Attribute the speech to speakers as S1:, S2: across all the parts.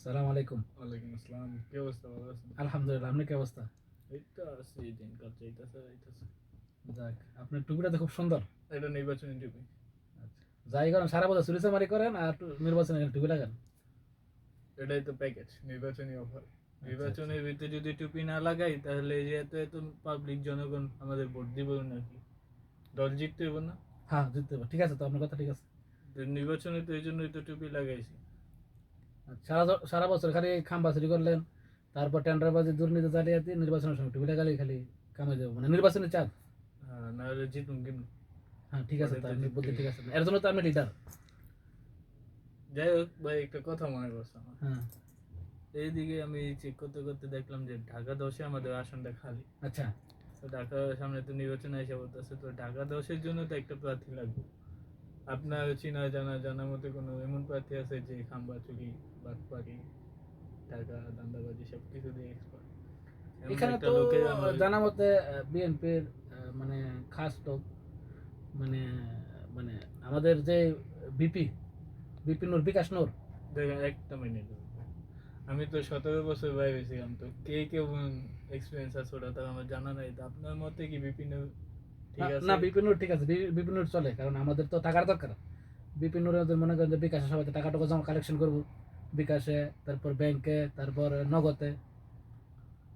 S1: সালাম আলাইকুম।
S2: ওয়ালাইকুম আসসালাম। কি অবস্থা? ভালো আছেন?
S1: আলহামদুলিল্লাহ, আপনি কি অবস্থা?
S2: এই তো আছি, দিনকাল যাইতাছে।
S1: যাক, আপনার টুপিটা তো খুব সুন্দর।
S2: এটা নির্বাচনী টুপি।
S1: আচ্ছা, যাই করেন সারা বছর চুরিচামারি করেন আর নির্বাচনে এখানে টুপি লাগান।
S2: এটাই তো প্যাকেজ, নির্বাচনী অফার।
S1: আচ্ছা,
S2: নির্বাচনের ভিতরে যদি টুপি না লাগাই তাহলে এই যে এত এত পাবলিক জনগণ আমাদের ভোট দিব নাকি? দল জিততে হইব না?
S1: হ্যাঁ, জিততে হবে। ঠিক আছে, তো আপনার কথা ঠিক আছে।
S2: তো নির্বাচনে তো এই জন্যই তো টুপি লাগাইছি।
S1: আচ্ছা, সারা বছর খালি খাম্বা চুরি করলেন, তারপর টেন্ডারবাজি, দুর্নীতি, জালিয়াতি, নির্বাচনের সময় টুপি লাগালে খালি কামে যাবো, মানে নির্বাচনের চাপ।
S2: না হলে জিতুন কেমনি?
S1: হ্যাঁ, ঠিক আছে,
S2: পরে
S1: তো
S2: তো
S1: আপনি
S2: জিততে
S1: বুদ্ধি
S2: হইব।
S1: ঠিক আছে, এর জন্য তো আমি লিডার।
S2: যাই হোক ভাই, একটা কথা মনে পড়ছে আমার।
S1: হ্যাঁ।
S2: এইদিকে আমি চেক করতে করতে দেখলাম যে ঢাকা 10-এ আমাদের আসনটা খালি।
S1: আচ্ছা।
S2: তো ঢাকা সামনে তো নির্বাচন এসে বলতেছে, তো ঢাকা 10-এর জন্য তো একটা প্রার্থী লাগবে। আপনার জানা মতে কোনো এমন প্রার্থী আছে যে খাম্বা চুরি, বাটপারি, টাকা, দান্দাবাজি সব কিছু দিয়ে এক্সপার্ট? এমন
S1: এখানে
S2: একটা
S1: তো
S2: লোকের আমার
S1: জানা মতে বিএনপির মানে খাস লোক, মানে মানে আমাদের যে বিপি বিপিন নূর, বিকাশ নূর।
S2: দেখেন, একটা মিনিট। আমি তো 17 বছর বাইরে ছিলাম, তো কে কেমন এক্সপিরিয়েন্স আছে ওটা তো আমার জানা নাই। তো আপনার মতে কি বিপিন ঠিক আছে?
S1: না, বিপিন নূর ঠিক আছে, বিপিন নূর চলে, কারণ আমাদের তো টাকার দরকার। বিপিন নূর মনে করেন যে বিকাশে সবাই টাকা টাকা জমা কালেকশন করবো, বিকাশে, তারপর ব্যাংকে, তারপর নগদে,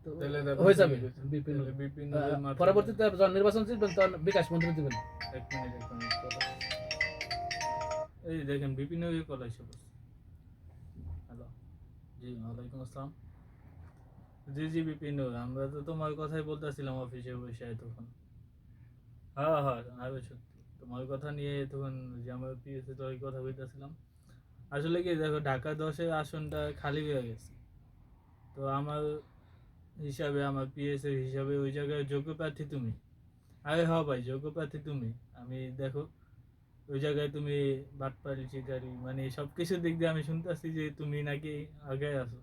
S1: তো
S2: তাহলে তো
S1: হয়ে
S2: আপনি
S1: যাবে।
S2: ঠিকই বলছেন।
S1: বিপিন
S2: তাহলে
S1: নূর
S2: বিপিন এর মাথায়
S1: পরবর্তীতে যখন নির্বাচন জিতবেন তখন বিকাশ মন্ত্রী দিবেন।
S2: এক মিনিট কথা। এই দেখেন, বিপিন কল এসে বসে। হ্যালো। জি, ওয়ালাইকুম আসসালাম। জি জি, বিপিন, আমরা তো তোমার কথাই বলতেছিলাম অফিসে বসে তখন। হ্যাঁ, আরে সত্যি তোমার কথা নিয়ে তখন, যে আমার পিএসসি তো ওই কথা বলতেছিলাম। আসলে কি দেখো, ঢাকা 10-এর আসনটা খালি হয়ে গেছে। তো আমার হিসাবে, আমার পিএসসি হিসাবে ওই জায়গায় যোগ্য প্রার্থী তুমি। আরে হ্যাঁ ভাই, যোগ্য প্রার্থী তুমি। আমি দেখো, ওই জায়গায় তুমি বাটপারি, চিটারি, মানে সব কিছুর দিক দিয়ে আমি শুনতেছি যে তুমি নাকি আগে আছো।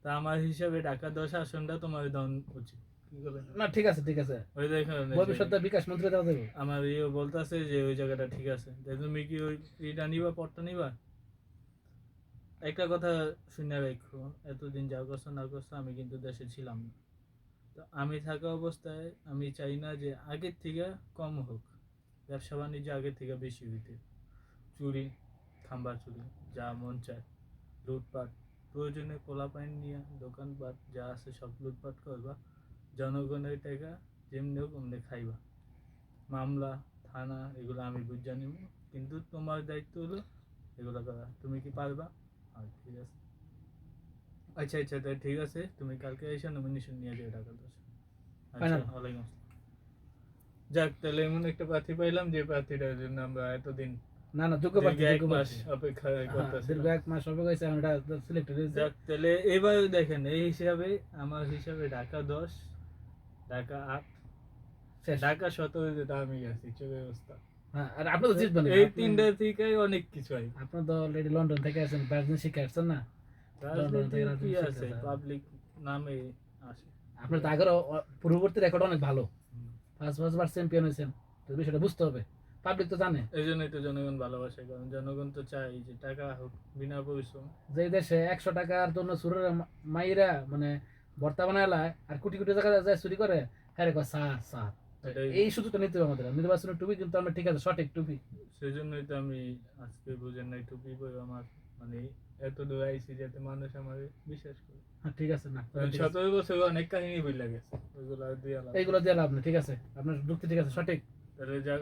S2: তা আমার হিসাবে ঢাকা 10 আসনটা তোমার দান উচিত। কি বলেন?
S1: না, ঠিক আছে, ঠিক আছে,
S2: ওই দেখেন,
S1: ভবিষ্যতে বিকাশ মন্ত্রী দেওয়া দেবো।
S2: আমার ইয়ে বলতেছে যে ওই জায়গাটা ঠিক আছে, তা তুমি কি ওই ইটা নিবা, পটটা নিবা? একটা কথা শুনে রাখো, এতদিন যা করছো না করছো, আমি কিন্তু দেশে ছিলাম না। তো আমি থাকা অবস্থায় আমি চাই না যে আগের থেকে কম হোক, ব্যবসা বাণিজ্য আগের থেকে বেশি হইতে। চুরি, খাম্বা চুরি, যা মন চায়, লুটপাট, প্রয়োজনে পোলাপাইন নিয়ে দোকানপাট যা আছে সব লুটপাট করবা, জনগণের টাকা যেমনি হোক অমনি খাইবা। মামলা, থানা এগুলো আমি বুঝে নিব, কিন্তু তোমার দায়িত্ব হলো এগুলো করা। তুমি কি পারবা? ঠিক আছে। আচ্ছা, তাই ঠিক আছে, তুমি কালকে এসে নমিনেশন নিয়ে যাও ঢাকা 10। আচ্ছা,
S1: ফাইনাল।
S2: ওয়ালাইকুম আসসালাম। যাক, তাহলে এমন একটা প্রার্থী পাইলাম যে প্রার্থীটার জন্য আমরা এতদিন
S1: না না, যোগ্য
S2: দীর্ঘ
S1: প্রার্থী,
S2: এক
S1: যোগ্য
S2: মাস
S1: প্রার্থী।
S2: অপেক্ষা
S1: হ্যাঁ, দীর্ঘ
S2: করতেছিলাম।
S1: 1 মাস অপেক্ষা হয়েছে, আমরা সিলেক্টেড হয়েছে।
S2: যাক, তাহলে এবার দেখেন, এই হিসাবে আমার হিসাবে ঢাকা 10, ঢাকা 8,
S1: শেষ।
S2: ঢাকা 17 যেটা আমি গেছি চোখের অবস্থা।
S1: হ্যাঁ, আর আপনি তো জিতবেন,
S2: এই তিনটা থেকে অনেক কিছু হয়।
S1: আপনি তো অলরেডি লন্ডন থেকে আসেন, রাজনীতি শিখে আসছেন না? লন্ডন
S2: রাজনীতি
S1: থেকে
S2: কি
S1: রাজনীতি শিখে
S2: আছে,
S1: আসেন।
S2: পাবলিক নামে আসে।
S1: আপনার তো আগের পূর্ববর্তী রেকর্ড অনেক ভালো, 5 বার চ্যাম্পিয়ন হয়েছেন, তো বিষয়টা বুঝতে হবে, পাবলিক তো জানে।
S2: এই জন্যই তো জনগণ ভালোবাসে, কারণ জনগণ তো চায় যে টাকা হোক বিনা পরিশ্রম।
S1: যে দেশে 100 টাকার জন্য সুরের মাইরা মানে ভর্তা বানায় আর কোটি কোটি টাকা যায় চুরি করে, হ্যাঁ রে কয় স্যার স্যার।
S2: এটাই,
S1: এই সুযোগটা নিতে হবে আমাদের, নির্বাচনের টুপি কিন্তু আমরা ঠিক আছে, সঠিক টুপি।
S2: সেই জন্যই তো আমি আজকে বুঝেন নাই টুপি পরে আমার, মানে এত দূর আইছি যাতে মানুষ আমার বিশ্বাস করে।
S1: হ্যাঁ, ঠিক আছে, না
S2: কারণ
S1: ঠিক আছে,
S2: 17 বছর অনেক কাহিনী বই লাগে, ওইগুলো দিয়ে লাভ নেই।
S1: এইগুলো দিয়ে লাভ নেই, ঠিক আছে, আপনার যুক্তি ঠিক আছে, সঠিক।
S2: তাহলে যা